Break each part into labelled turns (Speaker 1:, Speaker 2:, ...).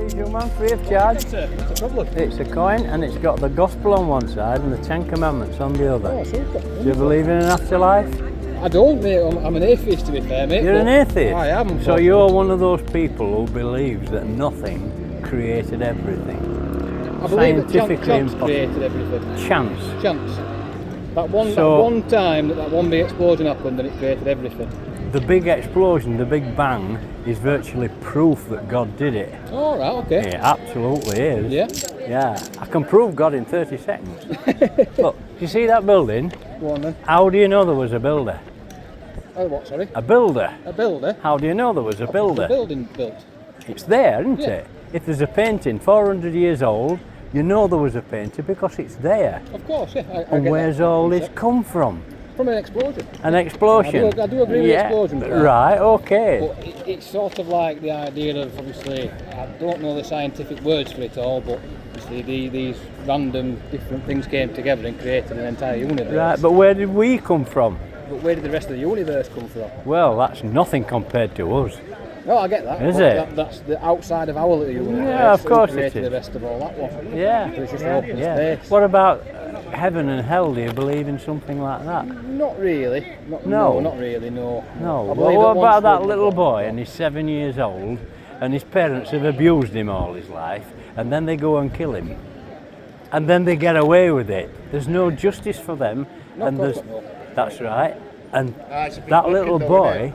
Speaker 1: Please, young man, free of charge.
Speaker 2: What's the problem?
Speaker 1: It's a coin and it's got the gospel on one side and the 10 commandments on the other.
Speaker 2: Oh, super.
Speaker 1: Do you believe in an afterlife?
Speaker 2: I don't, mate. I'm an atheist, to be fair, mate.
Speaker 1: You're an atheist?
Speaker 2: I am.
Speaker 1: So you're one of those people who believes that nothing created everything.
Speaker 2: I believe that
Speaker 1: Scientifically
Speaker 2: chance
Speaker 1: impossible.
Speaker 2: created everything.
Speaker 1: Chance.
Speaker 2: Chance. That one time that one big explosion happened and it created everything.
Speaker 1: The big explosion, the Big Bang, is virtually proof that God did it.
Speaker 2: All right, okay.
Speaker 1: It absolutely is.
Speaker 2: Yeah?
Speaker 1: Yeah. I can prove God in 30 seconds. Look, you see that building?
Speaker 2: Go on then.
Speaker 1: How do you know there was a builder?
Speaker 2: Oh, what, sorry?
Speaker 1: A builder.
Speaker 2: A builder?
Speaker 1: How do you know there was a builder?
Speaker 2: A building built.
Speaker 1: It's there, isn't
Speaker 2: Yeah.
Speaker 1: it? If there's a painting 400 years old, you know there was a painter because it's there.
Speaker 2: Of course, yeah. I
Speaker 1: And
Speaker 2: get
Speaker 1: where's
Speaker 2: that.
Speaker 1: all this come from?
Speaker 2: From an explosion.
Speaker 1: An explosion.
Speaker 2: I do agree with the explosion.
Speaker 1: Right, okay.
Speaker 2: But it's sort of like the idea of, obviously, I don't know the scientific words for it all, but obviously these random different things came together and created an entire universe.
Speaker 1: Right, but where did we come from?
Speaker 2: But where did the rest of the universe come from?
Speaker 1: Well, that's nothing compared to us.
Speaker 2: No, I get that.
Speaker 1: Is
Speaker 2: but
Speaker 1: it?
Speaker 2: That's the outside of our little universe.
Speaker 1: Yeah, of course
Speaker 2: Who
Speaker 1: it
Speaker 2: created
Speaker 1: is.
Speaker 2: the rest of all that one.
Speaker 1: Yeah.
Speaker 2: So it's just
Speaker 1: yeah,
Speaker 2: open
Speaker 1: yeah.
Speaker 2: space.
Speaker 1: What about heaven and hell? Do you believe in something like that?
Speaker 2: Not really.
Speaker 1: No.
Speaker 2: Not really, no.
Speaker 1: No.
Speaker 2: I
Speaker 1: Well,
Speaker 2: believe
Speaker 1: what
Speaker 2: that
Speaker 1: about
Speaker 2: once
Speaker 1: that
Speaker 2: we-
Speaker 1: little boy and he's 7 years old and his parents have abused him all his life and then they go and kill him and then they get away with it? There's no justice for them.
Speaker 2: No,
Speaker 1: And
Speaker 2: of course
Speaker 1: there's,
Speaker 2: not, no.
Speaker 1: that's right. And
Speaker 3: it's a bit
Speaker 1: that
Speaker 3: wicked
Speaker 1: little
Speaker 3: though,
Speaker 1: boy,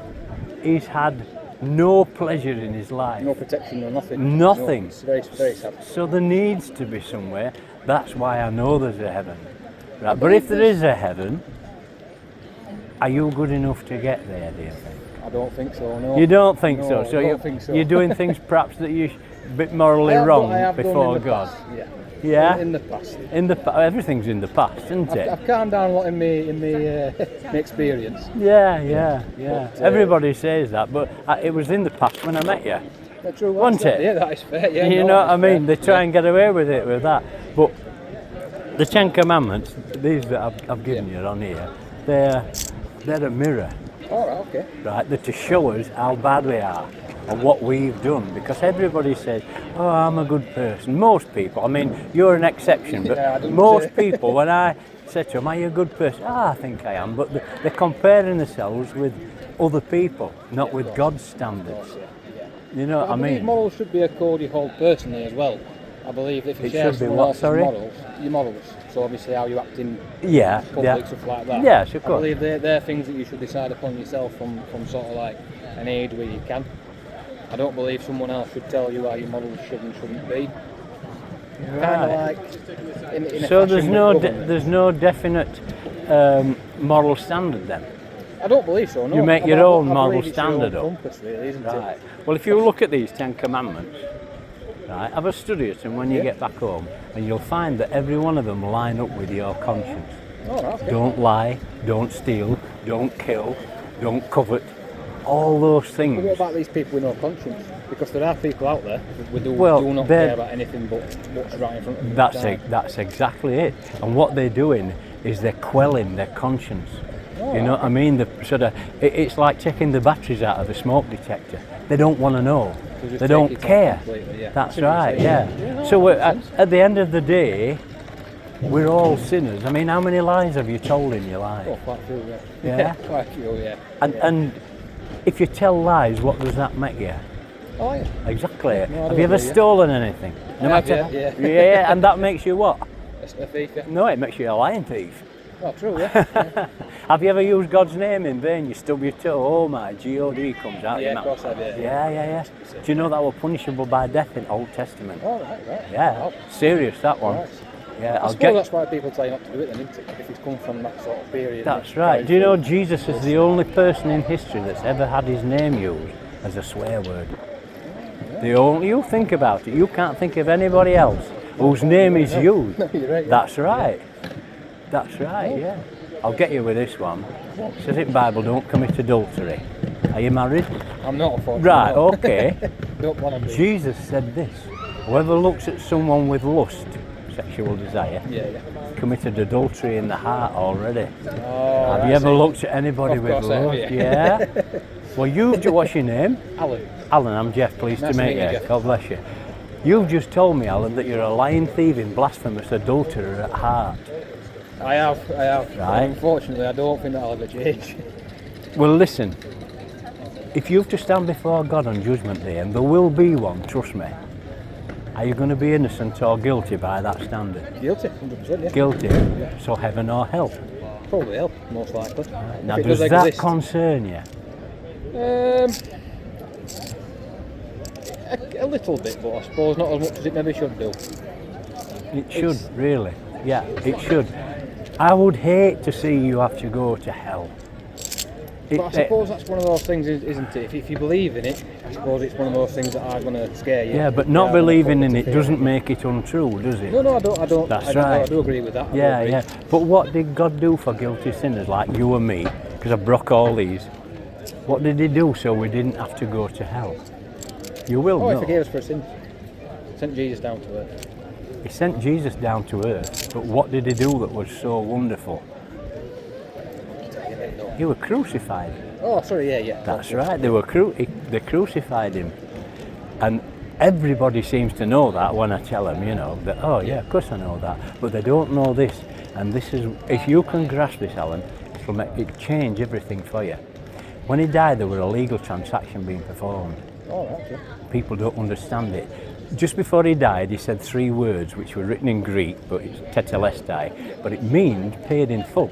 Speaker 1: he's had no pleasure in his life.
Speaker 2: No protection, no nothing.
Speaker 1: Nothing.
Speaker 2: No, it's very, very sad.
Speaker 1: So there needs to be somewhere. That's why I know there's a heaven. Right. But if there is a heaven, are you good enough to get there, do you think?
Speaker 2: I don't think so, no.
Speaker 1: You don't think
Speaker 2: No,
Speaker 1: so?
Speaker 2: I
Speaker 1: So,
Speaker 2: don't
Speaker 1: you,
Speaker 2: think so.
Speaker 1: you're doing things perhaps that you're a bit morally
Speaker 2: I have
Speaker 1: wrong
Speaker 2: done in
Speaker 1: before
Speaker 2: the
Speaker 1: God.
Speaker 2: past, yeah.
Speaker 1: Yeah?
Speaker 2: In the past.
Speaker 1: Everything's in the past, isn't it?
Speaker 2: I've calmed down a lot in my experience.
Speaker 1: Yeah.
Speaker 2: But,
Speaker 1: Everybody says that, but it was in the past when I met you.
Speaker 2: That's true,
Speaker 1: Wasn't it?
Speaker 2: Yeah, that is fair. Yeah,
Speaker 1: You
Speaker 2: no,
Speaker 1: know what I
Speaker 2: that's
Speaker 1: mean?
Speaker 2: fair.
Speaker 1: They try and get away with it with that. But the 10 Commandments, these that I've given you on here, they're a mirror,
Speaker 2: All right, okay.
Speaker 1: right? They're to show us how bad we are and what we've done. Because everybody says, oh, I'm a good person. Most people, I mean, you're an exception, but
Speaker 2: Yeah, I don't
Speaker 1: most
Speaker 2: say.
Speaker 1: people, when I say to them, are you a good person? I think I am. But they're comparing themselves with other people, not with God's standards. You know what I
Speaker 2: believe
Speaker 1: mean?
Speaker 2: morals should be a code you hold personally as well. I believe if you
Speaker 1: It
Speaker 2: share
Speaker 1: should be
Speaker 2: someone
Speaker 1: what,
Speaker 2: else's
Speaker 1: sorry?
Speaker 2: morals, your morals. So obviously how you act in
Speaker 1: Yeah,
Speaker 2: public,
Speaker 1: yeah.
Speaker 2: stuff like that.
Speaker 1: Yes, of
Speaker 2: I
Speaker 1: course.
Speaker 2: believe they're things that you should decide upon yourself from sort of like an age where you can. I don't believe someone else should tell you how your morals should and shouldn't be. Kind of
Speaker 1: Right.
Speaker 2: like in a
Speaker 1: So
Speaker 2: fashion
Speaker 1: there's
Speaker 2: with
Speaker 1: no
Speaker 2: government.
Speaker 1: there's no definite moral standard then.
Speaker 2: I don't believe so. No.
Speaker 1: You make
Speaker 2: I-
Speaker 1: your
Speaker 2: I-
Speaker 1: own
Speaker 2: I
Speaker 1: moral
Speaker 2: believe it's your own
Speaker 1: standard up.
Speaker 2: compass, really, isn't it?
Speaker 1: Well, if you look at these 10 Commandments, right, have a study at them when you
Speaker 2: Yeah.
Speaker 1: get back home, and you'll find that every one of them line up with your conscience.
Speaker 2: All right, okay.
Speaker 1: Don't lie, don't steal, don't kill, don't covet. All those
Speaker 2: But
Speaker 1: things.
Speaker 2: what about these people with no conscience? Because there are people out there who do not
Speaker 1: they're-
Speaker 2: care about anything but what's right in front of them.
Speaker 1: That's exactly it. And what they're doing is they're quelling their conscience. You know what I mean? It's like taking the batteries out of a smoke detector. They don't want to know.
Speaker 2: So just
Speaker 1: They
Speaker 2: take
Speaker 1: don't
Speaker 2: it out
Speaker 1: care.
Speaker 2: completely, yeah.
Speaker 1: That's
Speaker 2: See what you're
Speaker 1: right.
Speaker 2: saying.
Speaker 1: Yeah.
Speaker 2: no,
Speaker 1: So
Speaker 2: that makes sense.
Speaker 1: at the end of the day, we're all sinners. I mean, how many lies have you told in your life?
Speaker 2: Oh, quite a few, yeah.
Speaker 1: Yeah?
Speaker 2: Quite a few, yeah.
Speaker 1: And if you tell lies, what does that make you?
Speaker 2: Oh, yeah.
Speaker 1: Exactly.
Speaker 2: No, I
Speaker 1: Have
Speaker 2: don't
Speaker 1: you ever
Speaker 2: agree, yeah.
Speaker 1: stolen anything? No
Speaker 2: I have,
Speaker 1: matter.
Speaker 2: yeah.
Speaker 1: Yeah, and that makes you what?
Speaker 2: A thief, yeah.
Speaker 1: No, it makes you a lying thief.
Speaker 2: Oh, true, yeah.
Speaker 1: Have you ever used God's name in vain? You stub your toe, oh my, G-O-D comes out
Speaker 2: Yeah,
Speaker 1: your
Speaker 2: of
Speaker 1: mouth.
Speaker 2: course I have, yeah.
Speaker 1: Yeah. Do you know that was punishable by death in Old Testament?
Speaker 2: Oh, right.
Speaker 1: Yeah,
Speaker 2: Wow.
Speaker 1: serious that one.
Speaker 2: Right.
Speaker 1: Yeah,
Speaker 2: I
Speaker 1: I'll
Speaker 2: suppose
Speaker 1: get.
Speaker 2: that's why people tell you not to do it then, isn't it? If it's come from that sort of period.
Speaker 1: That's
Speaker 2: and
Speaker 1: right.
Speaker 2: carried
Speaker 1: Do you know
Speaker 2: through.
Speaker 1: Jesus is the only person in history that's ever had his name used as a swear word? The only. You think about it. You can't think of anybody else whose name is used.
Speaker 2: No, you're right.
Speaker 1: That's right. That's right. Yeah. I'll get you with this one. It says in Bible, don't commit adultery. Are you married?
Speaker 2: I'm not, unfortunately.
Speaker 1: Right.
Speaker 2: no.
Speaker 1: Okay.
Speaker 2: Don't want to be.
Speaker 1: Jesus said this: whoever looks at someone with lust, sexual desire,
Speaker 2: Yeah.
Speaker 1: committed adultery in the heart already.
Speaker 2: Oh,
Speaker 1: Have you ever looked at anybody
Speaker 2: Of
Speaker 1: with
Speaker 2: course I have,
Speaker 1: lust?
Speaker 2: yeah.
Speaker 1: Well, what's your name?
Speaker 2: Alan.
Speaker 1: Alan, I'm Jeff, pleased
Speaker 2: Nice
Speaker 1: to
Speaker 2: to
Speaker 1: meet
Speaker 2: meet you,
Speaker 1: you.
Speaker 2: Jeff.
Speaker 1: God bless you. You've just told me, Alan, that you're a lying, thieving, blasphemous adulterer at heart.
Speaker 2: I have.
Speaker 1: Right.
Speaker 2: Unfortunately, I don't think that'll ever change.
Speaker 1: Well, listen, if you have to stand before God on Judgment Day, and there will be one, trust me, are you going to be innocent or guilty by that standard?
Speaker 2: Guilty, 100%, yeah.
Speaker 1: Guilty.
Speaker 2: Yeah.
Speaker 1: So heaven or hell.
Speaker 2: Probably hell, most likely.
Speaker 1: Now,
Speaker 2: If it
Speaker 1: does that
Speaker 2: exist.
Speaker 1: concern you?
Speaker 2: A little bit, but I suppose not as much as it maybe should do.
Speaker 1: It should, really. Yeah, it should. I would hate to see you have to go to hell.
Speaker 2: But I suppose that's one of those things, isn't it? If you believe in it, I suppose it's one of those things that are going to scare you.
Speaker 1: Yeah, but not believing in it doesn't make it untrue, does it?
Speaker 2: No, I don't.
Speaker 1: That's
Speaker 2: I
Speaker 1: right.
Speaker 2: do agree with that.
Speaker 1: Yeah. But what did God do for guilty sinners like you and me? Because I broke all these. What did He do so we didn't have to go to hell? You will know.
Speaker 2: He forgave us for sins. Sent Jesus down to earth.
Speaker 1: He sent Jesus down to earth, but what did He do that was so wonderful? He was crucified.
Speaker 2: Oh, sorry, yeah.
Speaker 1: That's right. They crucified Him, and everybody seems to know that when I tell them, that. Oh yeah, of course I know that, but they don't know this. And this is, if you can grasp this, Alan, it'll change everything for you. When He died, there was a legal transaction being performed.
Speaker 2: Oh, right, yeah.
Speaker 1: People don't understand it. Just before He died, He said 3 words which were written in Greek, but it's tetelestai, but it means paid in full.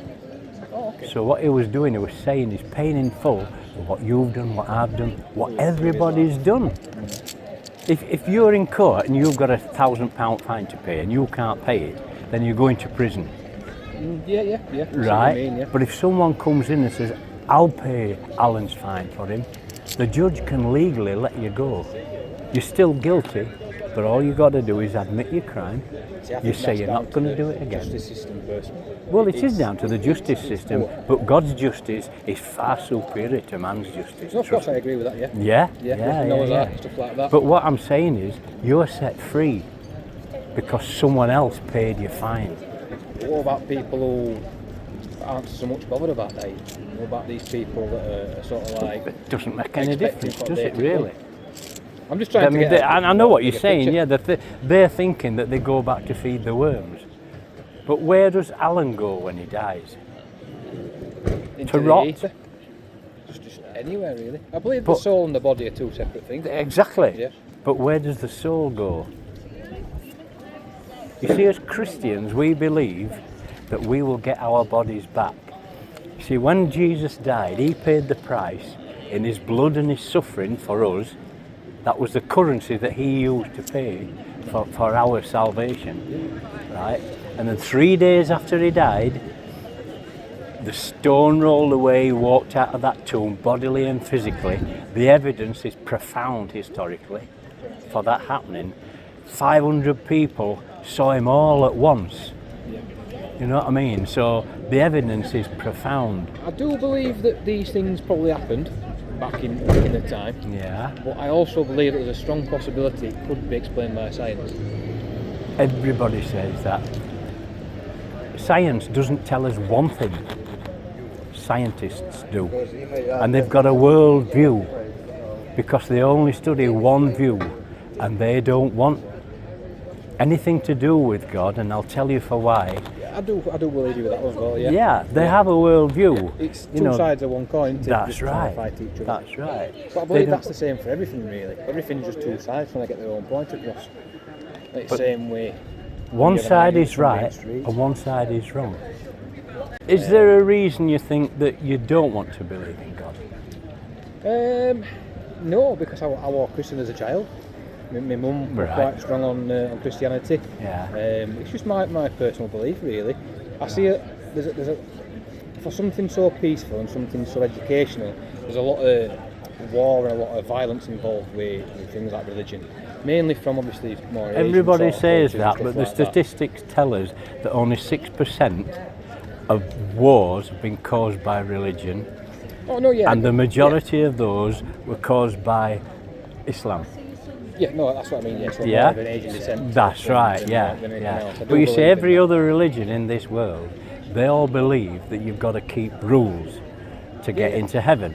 Speaker 2: Oh, okay.
Speaker 1: So what He was doing, He was saying He's paying in full for what you've done, what I've done, what everybody's done. If you're in court and you've got a £1,000 fine to pay and you can't pay it, then you're going to prison.
Speaker 2: Yeah.
Speaker 1: Right? But if someone comes in and says, I'll pay Alan's fine for him, the judge can legally let you go. You're still guilty, but all you got to do is admit your crime. You say you're not going to do it again.
Speaker 2: Justice system personally.
Speaker 1: Well, it is down to the justice system, but God's justice is far superior to man's justice.
Speaker 2: No, of course I agree with that, yeah.
Speaker 1: Yeah.
Speaker 2: Stuff like that.
Speaker 1: But what I'm saying is, you're set free because someone else paid your fine.
Speaker 2: What about people who aren't so much bothered about that? What about these people that are sort of like...
Speaker 1: It doesn't make any
Speaker 2: expecting
Speaker 1: difference,
Speaker 2: what
Speaker 1: does
Speaker 2: they
Speaker 1: it
Speaker 2: can
Speaker 1: really?
Speaker 2: do? I'm just trying to get...
Speaker 1: I know what you're
Speaker 2: bigger
Speaker 1: saying,
Speaker 2: picture.
Speaker 1: yeah, that they're thinking that they go back to feed the worms. But where does Alan go when he dies?
Speaker 2: Into
Speaker 1: To
Speaker 2: the
Speaker 1: rot?
Speaker 2: ether. Just anywhere, really. I believe the soul and the body are 2 separate things.
Speaker 1: Exactly.
Speaker 2: Yeah.
Speaker 1: But where does the soul go? You see, as Christians, we believe that we will get our bodies back. See, when Jesus died, He paid the price in His blood and His suffering for us. That was the currency that He used to pay for our salvation, right? And then 3 days after He died, the stone rolled away, He walked out of that tomb, bodily and physically. The evidence is profound historically for that happening. 500 people saw Him all at once. You know what I mean? So the evidence is profound.
Speaker 2: I do believe that these things probably happened back in the time.
Speaker 1: Yeah.
Speaker 2: But I also believe that there's a strong possibility it could be explained by science.
Speaker 1: Everybody says that. Science doesn't tell us one thing. Scientists do. And they've got a world view because they only study one view and they don't want anything to do with God, and I'll tell you for why.
Speaker 2: I do believe you with that as well, yeah.
Speaker 1: Yeah, they have a world view.
Speaker 2: It's two sides of one coin, isn't it?
Speaker 1: That's
Speaker 2: Just trying to
Speaker 1: right.
Speaker 2: fight each other.
Speaker 1: That's right.
Speaker 2: But I believe that's the same for everything, really. Everything's just 2 sides when they get their own point across. It's the same way.
Speaker 1: One
Speaker 2: You have an
Speaker 1: side
Speaker 2: argument
Speaker 1: is
Speaker 2: from Main
Speaker 1: right
Speaker 2: Street.
Speaker 1: and one side is wrong. Is there a reason you think that you don't want to believe in God?
Speaker 2: No, because I was Christian as a child. My mum was
Speaker 1: Right.
Speaker 2: quite strong on Christianity.
Speaker 1: Yeah.
Speaker 2: It's just my personal belief, really. I see there's a for something so peaceful and something so educational. There's a lot of war and a lot of violence involved with things like religion. Mainly from obviously more Asian
Speaker 1: Everybody
Speaker 2: sort of
Speaker 1: says
Speaker 2: cultures and
Speaker 1: that,
Speaker 2: stuff
Speaker 1: but the
Speaker 2: like that.
Speaker 1: statistics tell us that only 6% of wars have been caused by religion,
Speaker 2: Oh no, yeah.
Speaker 1: and the majority of those were caused by Islam.
Speaker 2: Yeah, no, that's what I mean. Yes,
Speaker 1: Yeah.
Speaker 2: more of an Asian descent.
Speaker 1: That's
Speaker 2: than-
Speaker 1: right,
Speaker 2: than
Speaker 1: yeah,
Speaker 2: anything
Speaker 1: yeah.
Speaker 2: else. I do
Speaker 1: But you see,
Speaker 2: believe in
Speaker 1: every
Speaker 2: that.
Speaker 1: other religion in this world, they all believe that you've got to keep rules to get into heaven.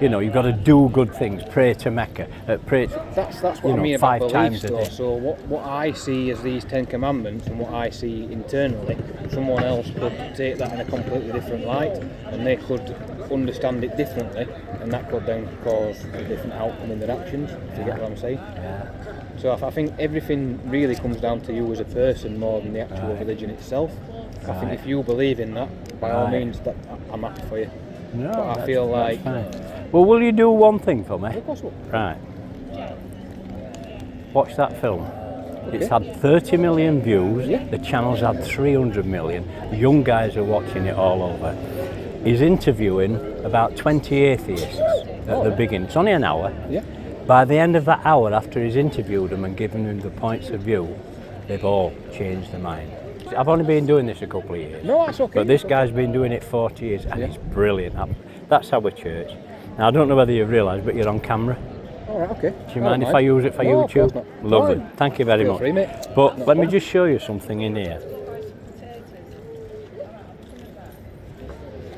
Speaker 1: You know, you've got to do good things, pray to Mecca, pray.
Speaker 2: That's what
Speaker 1: you
Speaker 2: I
Speaker 1: know,
Speaker 2: mean about
Speaker 1: 5 times
Speaker 2: beliefs,
Speaker 1: a
Speaker 2: though.
Speaker 1: day.
Speaker 2: So what I see as these 10 commandments and what I see internally, someone else could take that in a completely different light, and they could understand it differently, and that could then cause a different outcome in their actions. Do you get what I'm saying?
Speaker 1: Yeah.
Speaker 2: So I think everything really comes down to you as a person more than the actual religion itself. I think if you believe in that, by all means, that I'm happy for you.
Speaker 1: No,
Speaker 2: But I feel like...
Speaker 1: fine. Well, will you do one thing for me?
Speaker 2: Of course, what?
Speaker 1: Right. Watch that film. It's had 30 million views.
Speaker 2: Yeah.
Speaker 1: The channel's had 300 million. The young guys are watching it all over. He's interviewing about 20 atheists at the beginning. It's only an hour.
Speaker 2: Yeah.
Speaker 1: By the end of that hour, after he's interviewed them and given them the points of view, they've all changed their mind. I've only been doing this a couple of years.
Speaker 2: No, that's okay.
Speaker 1: But this guy's been doing it 40 years and it's brilliant. That's our church. Now, I don't know whether you realise, but you're on camera.
Speaker 2: All right, okay.
Speaker 1: Do you mind if I use it for
Speaker 2: No, of course
Speaker 1: YouTube?
Speaker 2: not.
Speaker 1: Lovely.
Speaker 2: Fine.
Speaker 1: Thank you very
Speaker 2: Feel
Speaker 1: much.
Speaker 2: free, mate.
Speaker 1: But
Speaker 2: No
Speaker 1: let me
Speaker 2: problem.
Speaker 1: just show you something in here.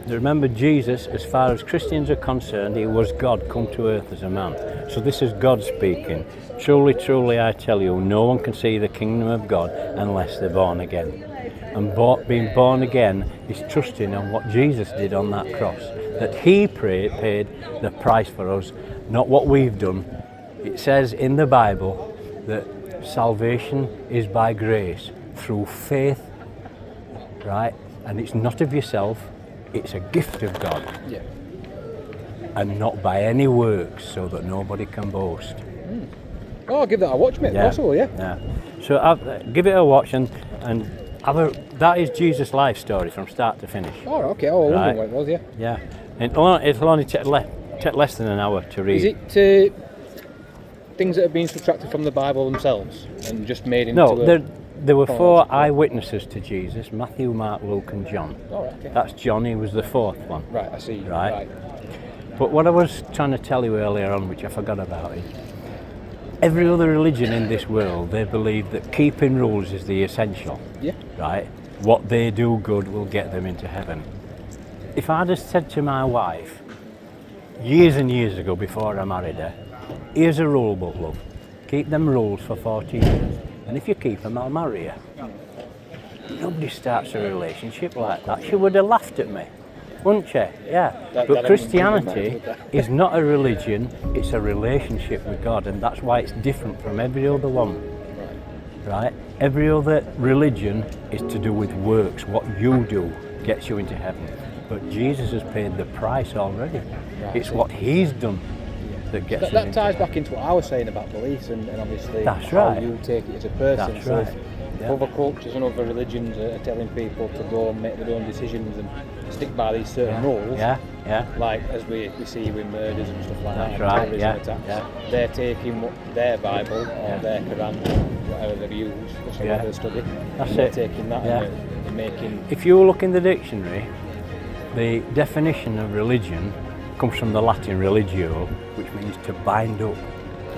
Speaker 1: Remember, Jesus, as far as Christians are concerned, he was God come to earth as a man. So this is God speaking. Truly, truly, I tell you, no one can see the kingdom of God unless they're born again. And being born again is trusting on what Jesus did on that cross. That he paid the price for us, not what we've done. It says in the Bible that salvation is by grace, through faith, right? And it's not of yourself, it's a gift of God.
Speaker 2: Yeah.
Speaker 1: And not by any works, so that nobody can boast.
Speaker 2: Oh, I'll give that a watch, mate.
Speaker 1: Yeah.
Speaker 2: Also, yeah.
Speaker 1: Yeah. So give it a watch and that is Jesus' life story from start to finish.
Speaker 2: Oh, okay. Oh, I was
Speaker 1: Right.
Speaker 2: wondering what it was, yeah.
Speaker 1: Yeah. And it'll only take less than an hour to read.
Speaker 2: Is it things that have been subtracted from the Bible themselves and just made into
Speaker 1: No, there were 4
Speaker 2: chronological?
Speaker 1: eyewitnesses to Jesus: Matthew, Mark, Luke, and John.
Speaker 2: All right, okay.
Speaker 1: That's John. He was the 4th one.
Speaker 2: Right, I see.
Speaker 1: Right. But what I was trying to tell you earlier on, which I forgot about, is every other religion in this world, they believe that keeping rules is the essential.
Speaker 2: Yeah.
Speaker 1: Right? What they do good will get them into heaven. If I'd have said to my wife, years and years ago before I married her, here's a rule book, love. Keep them rules for 40 years. And if you keep them, I'll marry you. Nobody starts a relationship like that. She would have laughed at me, wouldn't she? Yeah. But Christianity is not a religion, it's a relationship with God, and that's why it's different from every other one. Right? Every other religion is to do with works. What you do gets you into heaven. But Jesus has paid the price already. It's what he's done that gets us
Speaker 2: That
Speaker 1: into
Speaker 2: ties
Speaker 1: heaven.
Speaker 2: back into what I was saying about beliefs and obviously
Speaker 1: That's
Speaker 2: how
Speaker 1: right.
Speaker 2: you take it as a person.
Speaker 1: That's
Speaker 2: So
Speaker 1: right.
Speaker 2: if
Speaker 1: Yeah.
Speaker 2: other cultures and other religions are telling people to go and make their own decisions and stick by these certain rules,
Speaker 1: Yeah, yeah.
Speaker 2: like as we see with murders and stuff like
Speaker 1: That's
Speaker 2: that,
Speaker 1: right,
Speaker 2: terrorism
Speaker 1: yeah,
Speaker 2: attacks,
Speaker 1: yeah.
Speaker 2: they're taking their Bible or their Quran, whatever they use, or
Speaker 1: Yeah.
Speaker 2: whatever they study,
Speaker 1: That's
Speaker 2: and they're
Speaker 1: it.
Speaker 2: taking that
Speaker 1: Yeah.
Speaker 2: and they're making...
Speaker 1: If you look in the dictionary, the definition of religion comes from the Latin religio, which means to bind up.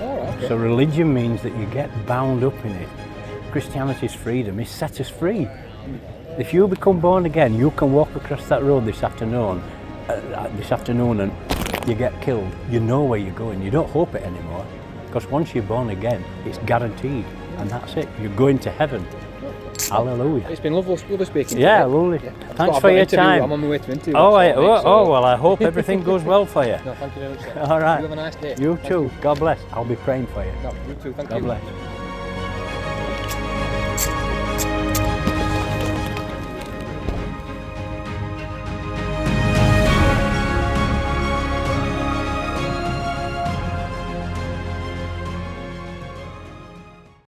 Speaker 2: Oh, right, okay.
Speaker 1: So religion means that you get bound up in it. Christianity's freedom is set us free. If you become born again, you can walk across that road this afternoon and you get killed. You know where you're going. You don't hope it anymore. Because once you're born again, it's guaranteed. And that's it. You're going to heaven. Hallelujah.
Speaker 2: It's been lovely speaking
Speaker 1: Yeah,
Speaker 2: to you.
Speaker 1: lovely.
Speaker 2: Yeah.
Speaker 1: Thanks
Speaker 2: I've
Speaker 1: for
Speaker 2: got an
Speaker 1: your
Speaker 2: interview.
Speaker 1: time.
Speaker 2: I'm on my way to an interview.
Speaker 1: Oh,
Speaker 2: actually, mate, so-
Speaker 1: well, I hope everything goes well for you.
Speaker 2: No, thank you very much, sir.
Speaker 1: All right.
Speaker 2: You have a nice day.
Speaker 1: You
Speaker 2: Thank
Speaker 1: too. God bless. I'll be praying for you.
Speaker 2: No, you too. Thank
Speaker 1: God
Speaker 2: you.
Speaker 1: bless.